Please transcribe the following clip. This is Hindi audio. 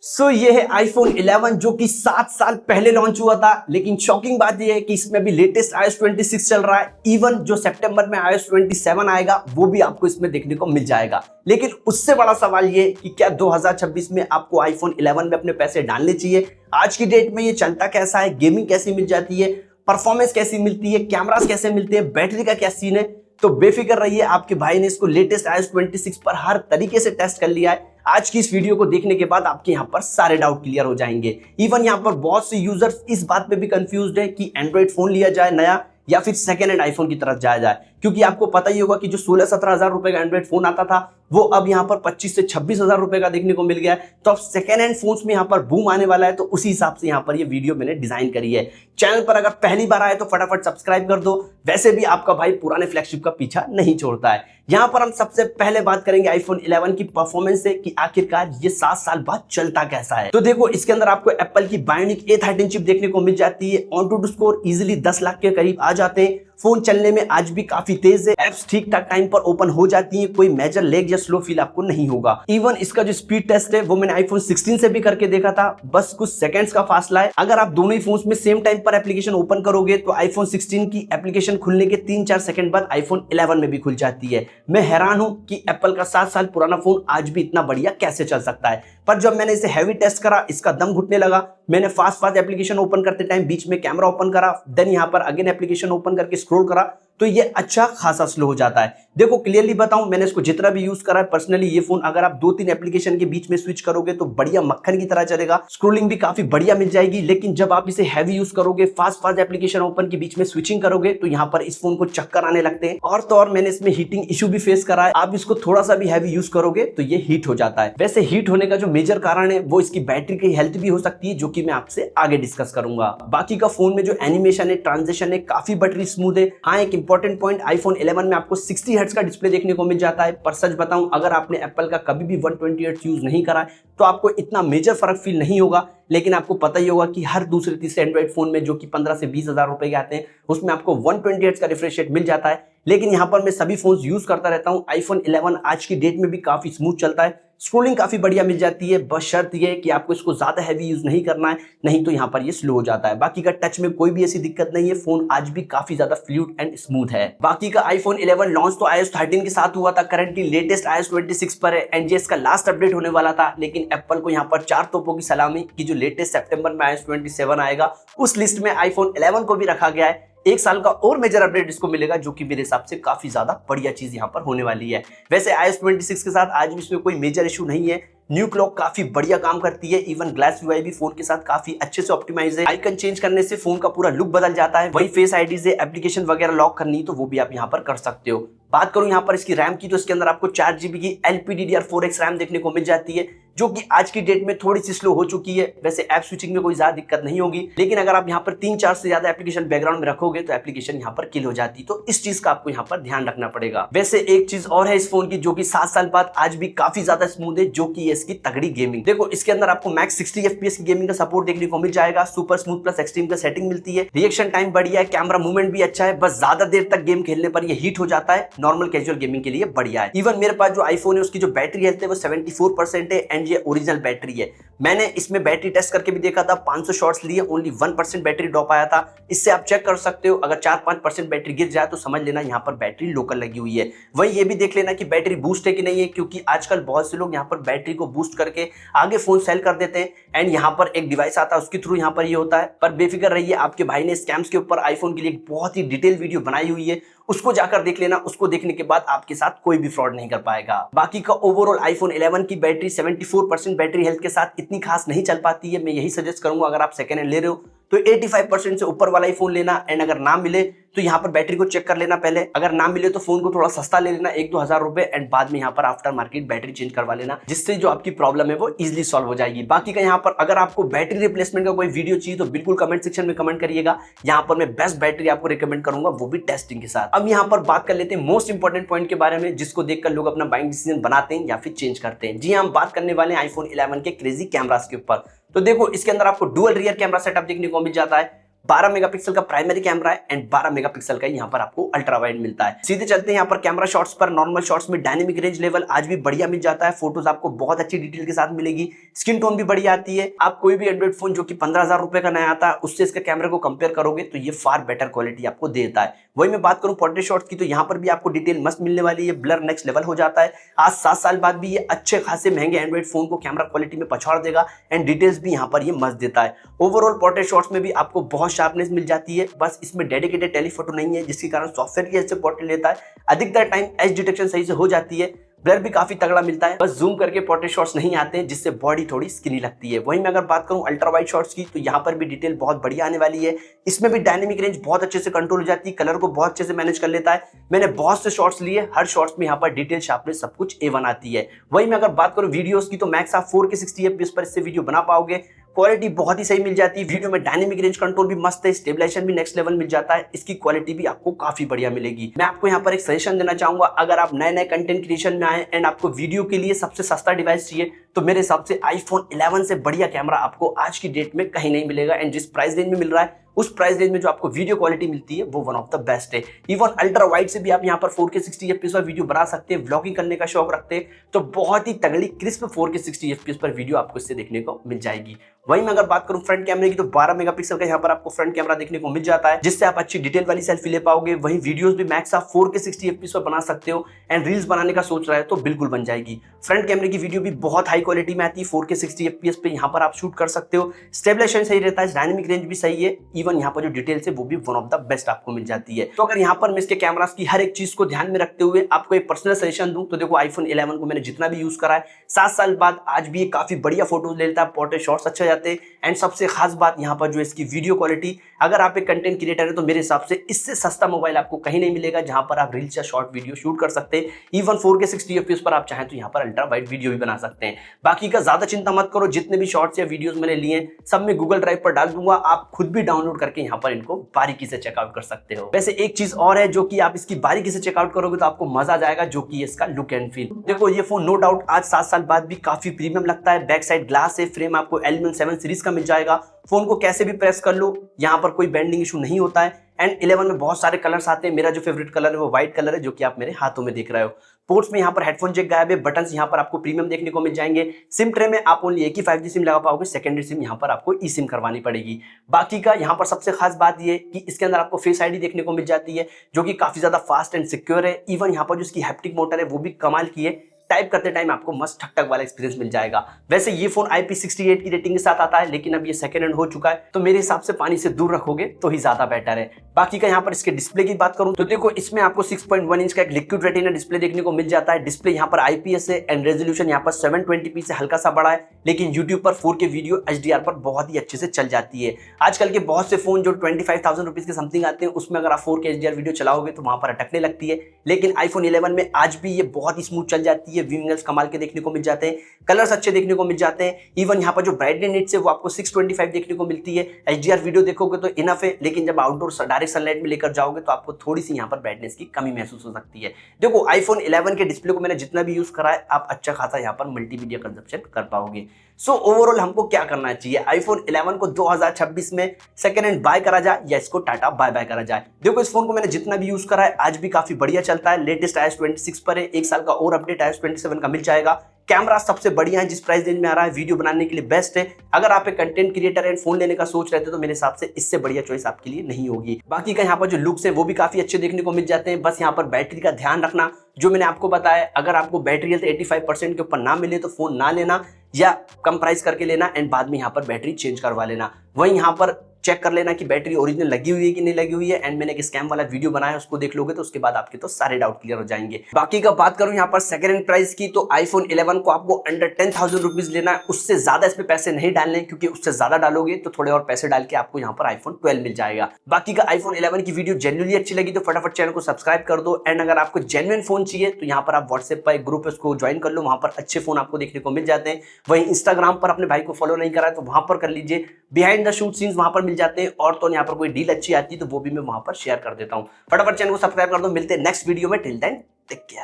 ये है iPhone 11 जो कि 7 साल पहले लॉन्च हुआ था। लेकिन शॉकिंग बात ये है कि इसमें भी लेटेस्ट iOS 26 चल रहा है। इवन जो सितंबर में iOS 27 आएगा वो भी आपको इसमें देखने को मिल जाएगा। लेकिन उससे बड़ा सवाल ये कि क्या 2026 में आपको iPhone 11 में अपने पैसे डालने चाहिए? आज की डेट में ये चलता कैसा है, गेमिंग कैसी मिल जाती है, परफॉर्मेंस कैसी मिलती है, कैमरास कैसे मिलते हैं, बैटरी का क्या सीन है? तो बेफिक्र रहिए, आपके भाई ने इसको लेटेस्ट iOS 26 पर हर तरीके से टेस्ट कर लिया है। आज की इस वीडियो को देखने के बाद आपके यहाँ पर सारे डाउट क्लियर हो जाएंगे। इवन यहाँ पर बहुत से यूजर्स इस बात पे भी कंफ्यूज्ड है कि एंड्रॉइड फोन लिया जाए नया या फिर सेकेंड हैंड आईफोन की तरफ जाया जाए, क्योंकि आपको पता ही होगा कि जो 16-17 हजार रुपए का एंड्रॉइड फोन आता था वो अब यहाँ पर 25 से 26 हजार रुपए का देखने को मिल गया है। तो अब सेकेंड हैंड फोन्स में यहाँ पर बूम आने वाला है, तो उसी हिसाब से यहाँ पर ये वीडियो मैंने डिजाइन करी है। चैनल पर अगर पहली बार आए तो फटाफट सब्सक्राइब कर दो। वैसे भी आपका भाई पुराने फ्लैगशिप का पीछा नहीं छोड़ता है। यहाँ पर हम सबसे पहले बात करेंगे iPhone 11 की परफॉर्मेंस से कि आखिरकार ये 7 साल बाद चलता कैसा है। तो देखो, इसके अंदर आपको एप्पल की बायोनिक A13 चिप देखने को मिल जाती है। ऑन-टू स्कोर इजीली 10 लाख के करीब आ जाते हैं। फोन चलने में आज भी काफी तेज है। एप्स ठीक ठाक टाइम पर ओपन हो जाती हैं। कोई मेजर लेग या स्लो फील आपको नहीं होगा। इवन इसका जो स्पीड टेस्ट है वो मैंने iPhone 16 से भी करके देखा था। बस कुछ सेकंड्स का फासला है। अगर आप दोनों ही फोन्स में सेम टाइम पर एप्लीकेशन ओपन करोगे तो iPhone 16 की एप्लीकेशन खुलने के 3-4 सेकंड बाद iPhone 11 में भी खुल जाती है। मैं हैरान हूं कि एप्पल का 7 साल पुराना फोन आज भी इतना बढ़िया कैसे चल सकता है। पर जब मैंने इसे हैवी टेस्ट करा, इसका दम घुटने लगा। मैंने फास्ट एप्लीकेशन ओपन करते टाइम बीच में कैमरा ओपन करा, देन यहाँ पर अगेन एप्लीकेशन ओपन करके स्क्रॉल करा, तो ये अच्छा खासा स्लो हो जाता है। देखो क्लियरली बताऊं, मैंने इसको जितना भी यूज करा है पर्सनली, ये फोन अगर आप 2-3 एप्लीकेशन के बीच में स्विच करोगे तो बढ़िया मक्खन की तरह चलेगा। स्क्रोलिंग भी काफी बढ़िया मिल जाएगी। लेकिन जब आप इसे हैवी यूज करोगे, फास्ट एप्लीकेशन ओपन के बीच में स्विचिंग करोगे, तो यहाँ पर इस फोन को चक्कर आने लगते हैं। और तो और मैंने इसमें हीटिंग इशू भी फेस करा है। आप इसको थोड़ा सा भी हैवी यूज करोगे तो ये हीट हो जाता है। वैसे हीट होने का जो मेजर कारण है वो इसकी बैटरी की हेल्थ भी हो सकती है, जो कि मैं आपसे आगे डिस्कस करूंगा। बाकी का फोन में जो एनिमेशन है, ट्रांजिशन है, काफी बैटरी स्मूथ है। हाँ, एक इंपॉर्टेंट पॉइंट, iPhone 11 में आपको 60 हर्ट्ज का डिस्प्ले देखने को मिल जाता है। पर सच बताऊं, अगर आपने एप्पल का कभी भी 120 हर्ट्ज यूज नहीं करा तो आपको इतना मेजर फर्क फील नहीं होगा। लेकिन आपको पता ही होगा कि हर दूसरे तीसरे एंड्रॉइड फोन में जो कि 15 से 20 हजार रुपए के आते हैं उसमें आपको 120 हर्ट्ज का रिफ्रेश रेट मिल जाता है। लेकिन यहाँ पर मैं सभी फोन यूज करता रहता हूँ। iPhone 11 आज की डेट में भी काफी स्मूथ चलता है। स्क्रोलिंग काफी बढ़िया मिल जाती है। बस शर्त यह है कि आपको इसको ज्यादा हैवी यूज नहीं करना है, नहीं तो यहाँ पर ये स्लो हो जाता है। बाकी का टच में कोई भी ऐसी दिक्कत नहीं है। फोन आज भी काफी ज्यादा फ्लूइड एंड स्मूथ है। बाकी का iPhone 11 लॉन्च तो iOS 13 के साथ हुआ था। करंटली लेटेस्ट iOS 26 पर है एंड ये इसका लास्ट अपडेट होने वाला था। लेकिन एप्पल को यहाँ पर 4 तोपों की सलामी कि जो लेटेस्ट सितंबर में iOS 27 आएगा उस लिस्ट में iPhone 11 को भी रखा गया है। 1 साल का और मेजर अपडेट इसको मिलेगा, जो कि मेरे हिसाब से काफी ज्यादा बढ़िया चीज यहाँ पर होने वाली है। वैसे iOS 26 के साथ आज भी इसमें कोई मेजर इशू नहीं है। न्यू क्लॉक काफी बढ़िया काम करती है। इवन ग्लास UI भी फोन के साथ काफी अच्छे से ऑप्टिमाइज है। आइकन चेंज करने से फोन का पूरा लुक बदल जाता है। वही फेस आईडी से एप्लीकेशन वगैरह लॉक करनी तो वो भी आप यहाँ पर कर सकते हो। बात करूं यहाँ पर इसकी रैम की, तो इसके अंदर आपको 4GB की LPDDR4X रैम देखने को मिल जाती है, जो कि आज की डेट में थोड़ी सी स्लो हो चुकी है। वैसे ऐप स्विचिंग में कोई ज्यादा दिक्कत नहीं होगी, लेकिन अगर आप यहाँ पर 3-4 से ज्यादा एप्लीकेशन बैकग्राउंड में रखोगे तो एप्लीकेशन यहाँ पर किल हो जाती है। तो इस चीज का आपको यहाँ पर ध्यान रखना पड़ेगा। वैसे एक चीज और है इस फोन की, जो कि 7 साल बाद आज भी काफी ज्यादा स्मूथ है, जो कि इसकी तगड़ी गेमिंग। देखो, इसके अंदर आपको मैक्स 60 FPS की गेमिंग का सपोर्ट देखने को मिल जाएगा। सुपर स्मूथ प्लस एक्सट्रीम का सेटिंग मिलती है। रिएक्शन टाइम बढ़िया है, कैमरा मूवमेंट भी अच्छा है। बस ज्यादा देर तक गेम खेलने पर ये हीट हो जाता है। नॉर्मल कैजुअल गेमिंग के लिए बढ़िया है। इवन मेरे पास जो आईफोन है उसकी जो बैटरी हेल्थ है वो 74% है एंड ये ओरिजिनल बैटरी है। मैंने इसमें बैटरी टेस्ट करके भी देखा था, 500 शॉट्स लिए, ओनली 1% बैटरी ड्रॉप आया था। इससे आप चेक कर सकते हो। अगर 4-5% बैटरी गिर जाए तो समझ लेना यहाँ पर बैटरी लोकल लगी हुई है। वही ये भी देख लेना कि बैटरी बूस्ट है कि नहीं है, क्योंकि आजकल बहुत से लोग यहाँ पर बैटरी को बूस्ट करके आगे फोन सेल कर देते हैं एंड यहाँ पर एक डिवाइस आता है उसके थ्रू यहाँ पर ये होता है। पर बेफिक्र रहिए, आपके भाई ने स्कैम्स के ऊपर आईफोन के लिए एक बहुत ही डिटेल वीडियो बनाई हुई है, उसको जाकर देख लेना। उसको देखने के बाद आपके साथ कोई भी फ्रॉड नहीं कर पाएगा। बाकी का ओवरऑल iPhone 11 की बैटरी 74% बैटरी हेल्थ के साथ इतनी खास नहीं चल पाती है। मैं यही सजेस्ट करूंगा, अगर आप सेकेंड हैंड ले रहे हो तो 85% से ऊपर वाला ही फोन लेना। एंड अगर ना मिले तो यहाँ पर बैटरी को चेक कर लेना पहले। अगर ना मिले तो फोन को थोड़ा सस्ता ले लेना, 1-2 हजार रुपए, एंड बाद में यहाँ पर आफ्टर मार्केट बैटरी चेंज करवा लेना, जिससे जो आपकी प्रॉब्लम है वो इजीली सॉल्व हो जाएगी। बाकी का यहाँ पर अगर आपको बैटरी रिप्लेसमेंट का कोई वीडियो चाहिए तो बिल्कुल कमेंट सेक्शन में कमेंट करिएगा। यहाँ पर मैं बेस्ट बैटरी आपको रिकमेंड करूंगा, वो भी टेस्टिंग के साथ। अब यहाँ पर बात कर लेते हैं मोस्ट इंपॉर्टेंट पॉइंट के बारे में, जिसको देखकर लोग अपना बाइंग डिसीजन बनाते हैं या फिर चेंज करते हैं। जी, हम बात करने वाले हैं iPhone 11 के क्रेजी कैमरास के ऊपर। तो देखो, इसके अंदर आपको डुअल रियर कैमरा सेटअप देखने को मिल जाता है। 12 मेगापिक्सल का प्राइमरी कैमरा है एंड 12 मेगापिक्सल का यहाँ पर आपको अल्ट्रा वाइड मिलता है। सीधे चलते हैं यहाँ पर कैमरा शॉट्स पर। नॉर्मल शॉट्स में डायनेमिक रेंज लेवल आज भी बढ़िया मिल जाता है, फोटोज आपको बहुत अच्छी डिटेल के साथ मिलेगी, स्किन टोन भी बढ़िया आती है। आप कोई भी एंड्रॉइड फोन जो कि 15,000 रुपए का नया आता है उससे इसके कैमरे को कंपेयर करोगे तो ये फार बेटर क्वालिटी आपको देता है। वही मैं बात करूं पोर्ट्रेट शॉट्स की तो यहाँ पर भी आपको डिटेल मस्त मिलने वाली है, ब्लर नेक्स्ट लेवल हो जाता है। आज 7 साल बाद भी ये अच्छे खासे महंगे एंड्रॉइड फोन को कैमरा क्वालिटी में पछाड़ देगा एंड डिटेल्स भी यहाँ पर ये मस्त देता है। ओवरऑल पोर्ट्रेट शॉट्स में भी आपको बहुत शार्पनेस मिल जाती है, बस इसमें डेडिकेटेड टेलीफोटो नहीं है जिसके कारण सॉफ्टवेयर की ऐसे पोर्ट्रेट लेता है। अधिकतर टाइम एज डिटेक्शन सही से हो जाती है, ब्लर भी काफी तगड़ा मिलता है, बस जूम करके पोर्ट्रेट शॉट्स नहीं आते हैं जिससे बॉडी थोड़ी स्किनी लगती है। वहीं मैं अगर बात करूं अल्ट्रा वाइड शॉट्स की तो यहाँ पर भी डिटेल बहुत बढ़िया आने वाली है। इसमें भी डायनेमिक रेंज बहुत अच्छे से कंट्रोल हो जाती है, कलर को बहुत अच्छे से मैनेज कर लेता है। मैंने बहुत से शॉट्स लिए, हर शॉट्स में यहाँ पर डिटेल शार्पनेस सब कुछ A1 आती है। वहीं मैं अगर बात करूं वीडियोस की तो मैक्स आप 4K 60 FPS पर इससे वीडियो बना पाओगे, क्वालिटी बहुत ही सही मिल जाती है। वीडियो में डायनेमिक रेंज कंट्रोल भी मस्त है, स्टेबलाइजेशन भी नेक्स्ट लेवल मिल जाता है, इसकी क्वालिटी भी आपको काफी बढ़िया मिलेगी। मैं आपको यहाँ पर एक सजेशन देना चाहूंगा, अगर आप नए नए कंटेंट क्रिएशन में आए एंड आपको वीडियो के लिए सबसे सस्ता डिवाइस चाहिए तो मेरे हिसाब से iPhone 11 से बढ़िया कैमरा आपको आज की डेट में कहीं नहीं मिलेगा एंड जिस प्राइस रेंज में मिल रहा है उस प्राइस रेंज में जो आपको वीडियो क्वालिटी मिलती है वो वन ऑफ द बेस्ट है। इवन अल्ट्रा वाइड से भी आप यहाँ पर 4K 60 FPS पर वीडियो बना सकते हैं, व्लॉगिंग करने का शौक रखते हैं तो बहुत ही तगड़ी क्रिस्प 4K 60 FPS पर वीडियो आपको इससे देखने को मिल जाएगी। वहीं मैं अगर बात करूं फ्रंट कैमरे की तो 12 मेगापिक्सल का यहाँ पर आपको फ्रंट कैमरा देखने को मिल जाता है जिससे आप अच्छी डिटेल वाली सेल्फी ले पाओगे। वहीं वीडियोस भी मैक्स आप 4K 60 FPS पर बना सकते हो एंड रील्स बनाने का सोच रहे हो तो बिल्कुल बन जाएगी। फ्रंट कैमरे की वीडियो भी बहुत हाई क्वालिटी में आती है, 4K 60 FPS पे यहाँ पर आप शूट कर सकते हो, स्टेबलाइजेशन सही रहता है, डायनेमिक रेंज भी सही है, इवन यहाँ पर जो डिटेल्स है वो भी वन ऑफ द बेस्ट आपको मिल जाती है। तो अगर यहाँ पर मैं इसके कैमरास की हर एक चीज को ध्यान में रखते हुए आपको एक पर्सनल सजेशन दूं तो देखो iPhone 11 को मैंने जितना भी यूज करा है 7 साल बाद आज भी ये काफी बढ़िया फोटोज ले लेता है, पोर्ट्रेट शॉट्स अच्छे जाते हैं एंड सबसे खास बात यहाँ पर जो इसकी वीडियो क्वालिटी, अगर आप एक कंटेंट क्रिएटर है तो मेरे हिसाब से इससे सस्ता मोबाइल आपको कहीं नहीं मिलेगा जहां पर आप रील्स या शॉर्ट वीडियो शूट कर सकते हैं। इवन 4K 60 FPS पर आप चाहें तो यहाँ पर अल्ट्रा वाइड वीडियो भी बना सकते हैं। बाकी का ज्यादा चिंता मत करो, जितने भी शॉर्ट्स या वीडियोस मैंने लिए सब मैं गूगल ड्राइव पर डाल दूंगा, आप खुद भी डाउनलोड करके यहाँ पर इनको बारीकी से चेकआउट कर सकते हो। वैसे एक चीज और है जो कि आप इसकी बारीकी से चेकआउट करोगे तो आपको मजा आ जाएगा, जो कि इसका लुक एंड फील। देखो ये फोन नो डाउट आज 7 साल बाद भी काफी प्रीमियम लगता है, बैक साइड ग्लास है, फ्रेम आपको एलिमेंट 7 सीरीज का मिल जाएगा, फोन को कैसे भी प्रेस कर लो यहाँ पर कोई बेंडिंग इशू नहीं होता है एंड 11 में बहुत सारे कलर्स आते हैं। मेरा जो फेवरेट कलर है वो व्हाइट कलर है जो कि आप मेरे हाथों में देख रहे हो। पोर्ट्स में यहाँ पर हेडफोन जैक गायब है, बटन्स यहाँ पर आपको प्रीमियम देखने को मिल जाएंगे। सिम ट्रे में आप ओनली एक ही 5G सिम लगा पाओगे, सेकेंडरी सिम यहाँ पर आपको ई सिम करवानी पड़ेगी। बाकी का यहाँ पर सबसे खास बात ये कि इसके अंदर आपको फेस आईडी देखने को मिल जाती है जो कि काफी ज्यादा फास्ट एंड सिक्योर है। इवन यहाँ पर जो इसकी हैप्टिक मोटर है वो भी कमाल की है, टाइप करते टाइम आपको मस्त ठक ठक वाला एक्सपीरियंस मिल जाएगा। वैसे ये फोन IP68 की रेटिंग के साथ आता है लेकिन अब ये सेकंड हैंड हो चुका है तो मेरे हिसाब से पानी से दूर रखोगे तो ही ज्यादा बेटर है। बाकी का यहाँ पर इसके डिस्प्ले की बात करूं तो देखो इसमें आपको 6.1 इंच का एक लिक्विड रेटिना डिस्प्ले देखने को मिल जाता है। डिस्प्ले यहाँ पर IPS है एंड रेजोल्यूशन यहाँ पर 720p से हल्का सा बड़ा है लेकिन यूट्यूब पर 4K वीडियो HDR पर बहुत ही अच्छे से चल जाती है। आजकल के बहुत से फोन जो 25,000 रुपीज के समथिंग आते हैं उसमें अगर आप 4K HDR वीडियो चलाओगे तो वहां पर अटकने लगती है, लेकिन iPhone 11 में आज भी ये बहुत ही स्मूथ चल जाती है। व्यू एंगल्स कमाल के देखने को मिल जाते हैं, कलर्स अच्छे देखने को मिल जाते हैं। इवन यहाँ पर जो ब्राइटनेस निट्स है वो आपको 625 देखने को मिलती है। HDR वीडियो देखोगे तो इनफ है, लेकिन जब आउटडोर डायरेक्ट सनलाइट में लेकर जाओगे तो आपको थोड़ी सी यहाँ पर ब्राइटनेस की कमी महसूस हो सकती है। देखो iPhone 11 के डिस्प्ले को मैंने जितना भी यूज करा है आप अच्छा खासा यहाँ पर मल्टीमीडिया कंजप्शन कर पाओगे। सो ओवरऑल हमको क्या करना चाहिए, iPhone 11 को 2026 में सेकेंड हैंड बाय करा जाए या इसको टाटा बाय बाय करा जाए। देखो इस फोन को मैंने जितना भी यूज करा है आज भी काफी बढ़िया चलता है। लेटेस्ट iOS 26 पर है, 1 साल का और अपडेट iOS 27 का मिल जाएगा। कैमरा सबसे बढ़िया है, जिस प्राइस रेंज में आ रहा है वीडियो बनाने के लिए बेस्ट है। अगर आप एक कंटेंट क्रिएटर एंड फोन लेने का सोच रहे थे तो मेरे हिसाब से इससे बढ़िया चॉइस आपके लिए नहीं होगी। बाकी का यहाँ पर जो लुक्स है वो भी काफी अच्छे देखने को मिल जाते हैं। बस यहाँ पर बैटरी का ध्यान रखना, जो मैंने आपको बताया, अगर आपको बैटरी हेल्थ 85% के ऊपर ना मिले तो फोन ना लेना या कम प्राइस करके लेना एंड बाद में यहाँ पर बैटरी चेंज करवा लेना। वहीं यहाँ पर चेक कर लेना कि बैटरी ओरिजिनल लगी हुई है कि नहीं लगी हुई है एंड मैंने एक स्कैम वाला वीडियो बनाया उसको देख लोगे तो उसके बाद आपके तो सारे डाउट क्लियर हो जाएंगे। बाकी का बात करूं यहाँ पर सेकंड हैंड प्राइस की तो iPhone 11 को आपको अंडर 10,000 रुपीज लेना है, उससे ज्यादा इसमें पैसे नहीं डालने क्योंकि उससे ज्यादा डालोगे तो थोड़े और पैसे डाल के आपको यहाँ पर iPhone 12 मिल जाएगा। बाकी का iPhone 11 की वीडियो जेन्युइनली अच्छी लगी तो फटाफट चैनल को सब्सक्राइब कर दो एंड अगर आपको जेन्युइन फोन चाहिए तो यहाँ पर आप व्हाट्सएप पर एक ग्रुप है उसको ज्वाइन कर लो, वहां पर अच्छे फोन आपको देखने को मिल जाते हैं। वहीं इंस्टाग्राम पर अपने भाई को फॉलो नहीं करा है तो वहां पर कर लीजिए, बिहाइंड द शूट सीन्स वहां पर मिल जाते हैं और तो यहाँ पर कोई डील अच्छी आती है तो वो भी मैं वहां पर शेयर कर देता हूं। फटाफट चैनल को सब्सक्राइब कर दो, मिलते हैं नेक्स्ट वीडियो में। Till then take care.